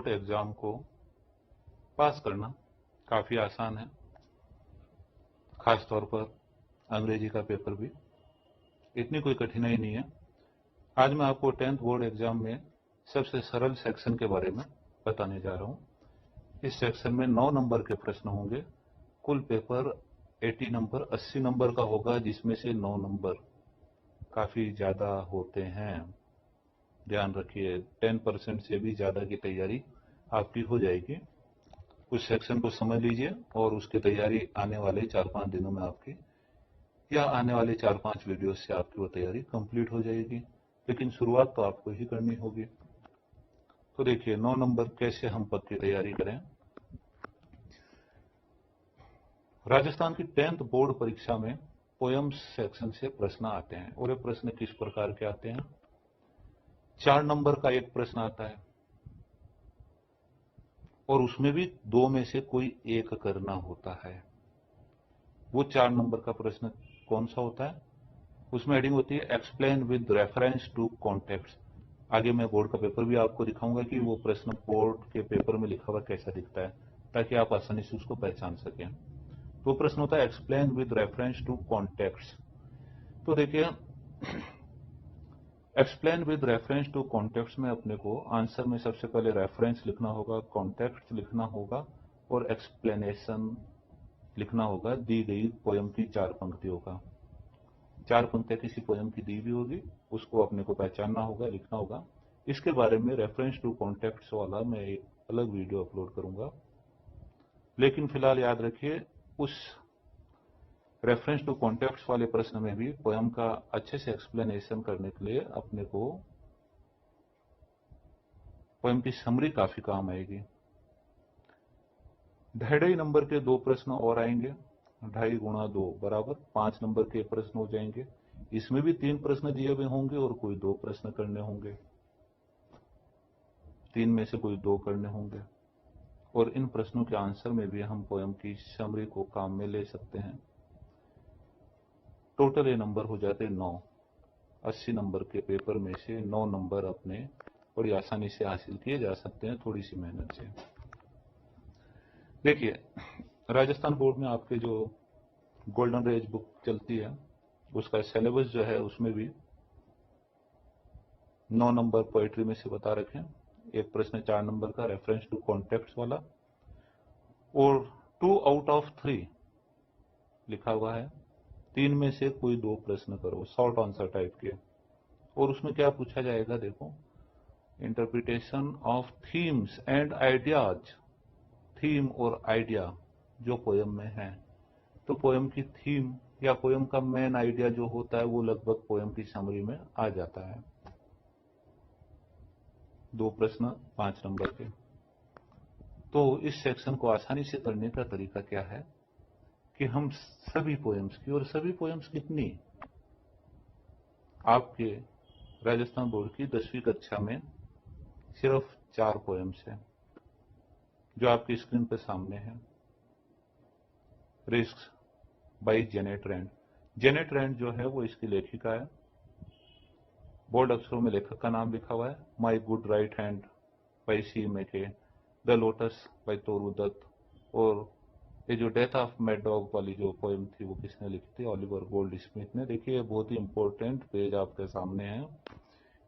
Board exam को पास करना काफ़ी आसान है, खास तौर पर अंग्रेजी का पेपर भी इतनी कोई कठिनाई नहीं है। आज मैं आपको 10th बोर्ड एग्जाम में सबसे सरल सेक्शन के बारे में बताने जा रहा हूँ। इस सेक्शन में 9 नंबर के प्रश्न होंगे। कुल पेपर 80 नंबर का होगा, जिसमें से 9 नंबर काफ़ी ज़्यादा होते हैं। ध्यान रखिए, 10% से भी ज़्यादा की तैयारी आपकी हो जाएगी। उस सेक्शन को समझ लीजिए और उसकी तैयारी आने वाले 4-5 दिनों में आपकी, या आने वाले 4-5 वीडियो से आपकी वो तैयारी कंप्लीट हो जाएगी। लेकिन शुरुआत तो आपको ही करनी होगी। तो देखिए 9 नंबर कैसे हम पद की तैयारी करें। राजस्थान की 10th बोर्ड परीक्षा में पोएम्स सेक्शन से प्रश्न आते हैं, और ये प्रश्न किस प्रकार के आते हैं। 4 नंबर का एक प्रश्न आता है, और उसमें भी 2 में से कोई एक करना होता है। वो 4 नंबर का प्रश्न कौन सा होता है, उसमें हेडिंग होती है explain with reference to context. आगे मैं बोर्ड का पेपर भी आपको दिखाऊंगा कि वो प्रश्न बोर्ड के पेपर में लिखा हुआ कैसा दिखता है, ताकि आप आसानी से उसको पहचान सकें। तो प्रश्न होता है explain with reference to context. तो देखिए, explain with reference to context में अपने को आंसर में सबसे पहले रेफरेंस लिखना होगा, कॉन्टेक्स्ट लिखना होगा और एक्सप्लेनेशन लिखना होगा दी गई पोयम की 4 पंक्तियों का। 4 पंक्तियां किसी पोयम की दी हुई होगी, उसको अपने को पहचानना होगा, लिखना होगा। इसके बारे में रेफरेंस टू कॉन्टेक्स्ट वाला मैं एक अलग वीडियो अपलोड करूंगा। लेकिन फिलहाल याद रखिए, उस रेफरेंस टू कॉन्टेक्स्ट वाले प्रश्न में भी पोयम का अच्छे से एक्सप्लेनेशन करने के लिए अपने को पोयम की समरी काफी काम आएगी। 2.5 नंबर के 2 प्रश्न और आएंगे। 2.5 गुणा 2 बराबर 5 नंबर के प्रश्न हो जाएंगे। इसमें भी 3 प्रश्न दिए हुए होंगे और कोई 2 प्रश्न करने होंगे। 3 में से कोई 2 करने होंगे, और इन प्रश्नों के आंसर में भी हम पोयम की समरी को काम में ले सकते हैं। टोटल ये नंबर हो जाते 9। 80 नंबर के पेपर में से 9 नंबर अपने बड़ी आसानी से हासिल किए जा सकते हैं, थोड़ी सी मेहनत से। देखिए, राजस्थान बोर्ड में आपके जो गोल्डन रेज बुक चलती है, उसका सिलेबस जो है उसमें भी 9 नंबर पोएट्री में से बता रखे हैं। एक प्रश्न 4 नंबर का रेफरेंस टू कॉन्टेक्स्ट वाला, और 2 आउट ऑफ 3 लिखा हुआ है। 3 में से कोई 2 प्रश्न करो, शॉर्ट आंसर टाइप के। और उसमें क्या पूछा जाएगा, देखो, interpretation of themes and ideas. Theme और आइडिया जो पोयम में है, तो पोयम की थीम या पोयम का मेन आइडिया जो होता है वो लगभग पोयम की समरी में आ जाता है। 2 प्रश्न 5 नंबर के। तो इस सेक्शन को आसानी से करने का तरीका क्या है कि हम सभी पोयम्स की, और सभी पोयम्स कितनी, आपके राजस्थान बोर्ड की 10वीं कक्षा में सिर्फ 4 पोयम्स हैं जो आपकी स्क्रीन पर सामने है। Risk by Janet Rand. Janet Rand जो है वो इसकी लेखिका है। बोल्ड अक्षरों में लेखक का नाम लिखा हुआ है, my good right hand by C McKay, the lotus by Toru Dutt. और ये जो डेथ ऑफ मैड डॉग वाली जो पोएम थी वो किसने लिखी थी, ओलिवर गोल्ड स्मिथ ने। देखिए, बहुत ही इंपॉर्टेंट पेज आपके सामने है,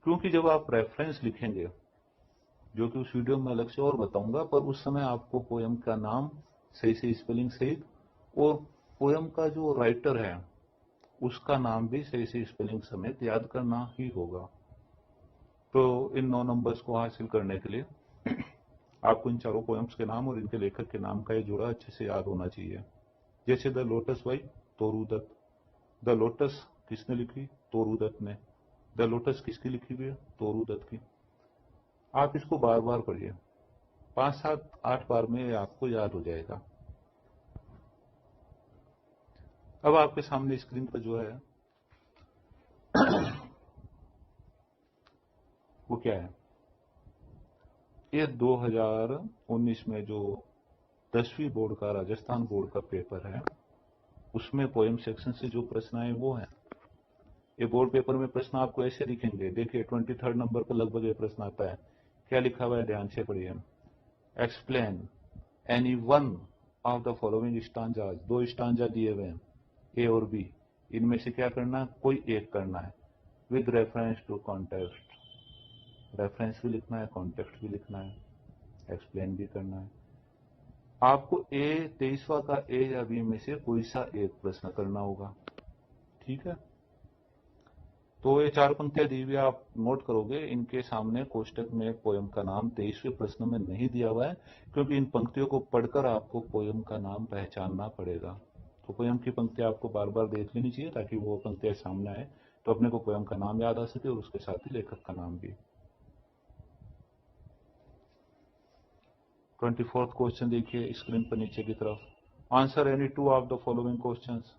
क्योंकि जब आप रेफरेंस लिखेंगे, जो कि उस वीडियो में अलग से और बताऊंगा, पर उस समय आपको पोएम का नाम सही से स्पेलिंग सहित, और पोएम का जो राइटर है उसका नाम भी सही से स्पेलिंग समेत याद करना ही होगा। तो इन 9 नंबर्स को हासिल करने के लिए आपको इन चारों पोएम्स के नाम और इनके लेखक के नाम का ये जोड़ा अच्छे से याद होना चाहिए। जैसे the lotus by Toru Dutt. The lotus किसने लिखी, तोरू दत्त ने। द लोटस किसकी लिखी हुई है, तोरू दत्त की। आप इसको बार बार पढ़िए, 5, 7, 8 बार में आपको याद हो जाएगा। अब आपके सामने स्क्रीन पर जो है वो क्या है, ये 2019 में जो 10वीं बोर्ड का राजस्थान बोर्ड का पेपर है, उसमें पोएम सेक्शन से जो प्रश्न आए वो है। ये बोर्ड पेपर में प्रश्न आपको ऐसे दिखेंगे। देखिए, 23rd नंबर पर लगभग ये प्रश्न आता है। क्या लिखा हुआ है, ध्यान से पढ़िए। Explain any one of the following stanzas, 2 stanza दिए हुए हैं ए और बी, इनमें से क्या करना है, कोई एक करना है with reference to context, reference भी लिखना है, कॉन्टेक्स्ट भी लिखना है, एक्सप्लेन भी करना है। आपको ए 23वां का ए या बी में से कोई सा एक प्रश्न करना होगा, ठीक है। तो ये 4 पंक्तियां दी हुई आप नोट करोगे, इनके सामने कोष्टक में पोयम का नाम 23वें प्रश्न में नहीं दिया हुआ है, क्योंकि इन पंक्तियों को पढ़कर आपको पोयम का नाम पहचानना पड़ेगा। तो पोयम की पंक्तियां आपको बार बार देख लेनी चाहिए ताकि वो पंक्तियां सामने आए तो अपने को पोयम का नाम याद आ सके और उसके साथ ही लेखक का नाम भी। 24th क्वेश्चन देखिए स्क्रीन पर नीचे की तरफ, answer any 2 of the following questions,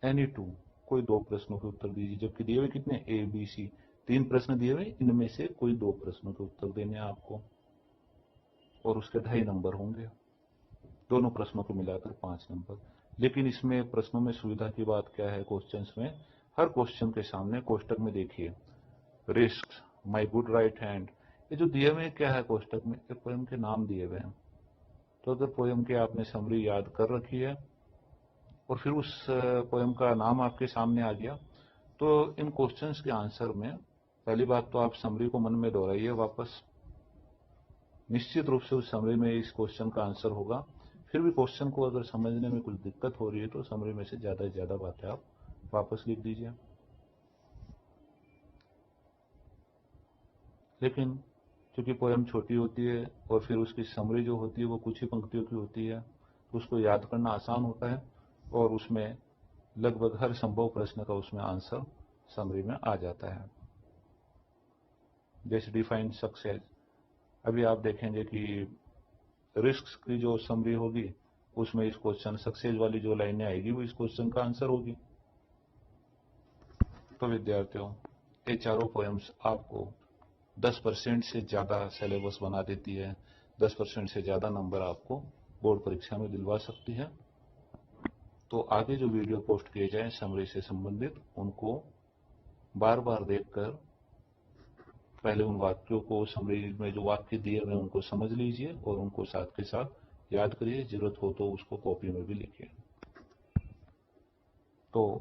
any 2, कोई 2 प्रश्नों के उत्तर दीजिए, जबकि दिए हुए कितने ए बी सी 3 प्रश्न दिए हुए, इनमें से कोई 2 प्रश्नों के उत्तर देने हैं आपको और उसके 2.5 नंबर होंगे, दोनों प्रश्नों को मिलाकर 5 नंबर। लेकिन इसमें प्रश्नों में सुविधा की बात क्या है, क्वेश्चंस में हर क्वेश्चन के सामने कोष्टक में देखिए रिस्क, माई गुड राइट हैंड, ये जो दिए हुए क्या है कोष्टक में, ये पोयम के नाम दिए हुए हैं। तो अगर पोयम की आपने समरी याद कर रखी है और फिर उस पोयम का नाम आपके सामने आ गया, तो इन क्वेश्चंस के आंसर में पहली बात तो आप समरी को मन में दोहराइए वापस, निश्चित रूप से उस समरी में इस क्वेश्चन का आंसर होगा। फिर भी क्वेश्चन को अगर समझने में कुछ दिक्कत हो रही है तो समरी में से ज्यादा बातें आप वापस लिख दीजिए। लेकिन क्योंकि पोयम छोटी होती है और फिर उसकी समरी जो होती है वो कुछ ही पंक्तियों की होती है, तो उसको याद करना आसान होता है और उसमें लगभग हर संभव प्रश्न का उसमें आंसर समरी में आ जाता है। जैसे डिफाइन सक्सेस, अभी आप देखेंगे कि रिस्क की जो समरी होगी उसमें इस क्वेश्चन सक्सेस वाली जो लाइनें आएगी वो इस क्वेश्चन का आंसर होगी। तो विद्यार्थियों, ये चारों पोएम्स आपको 10% से ज्यादा सिलेबस बना देती है, 10% से ज्यादा नंबर आपको बोर्ड परीक्षा में दिलवा सकती है। तो आगे जो वीडियो पोस्ट किए जाएं समरी से संबंधित, उनको बार बार देखकर पहले उन वाक्यों को, समरी में जो वाक्य दिए हुए उनको समझ लीजिए और उनको साथ के साथ याद करिए, जरूरत हो तो उसको कॉपी में भी लिखिए। तो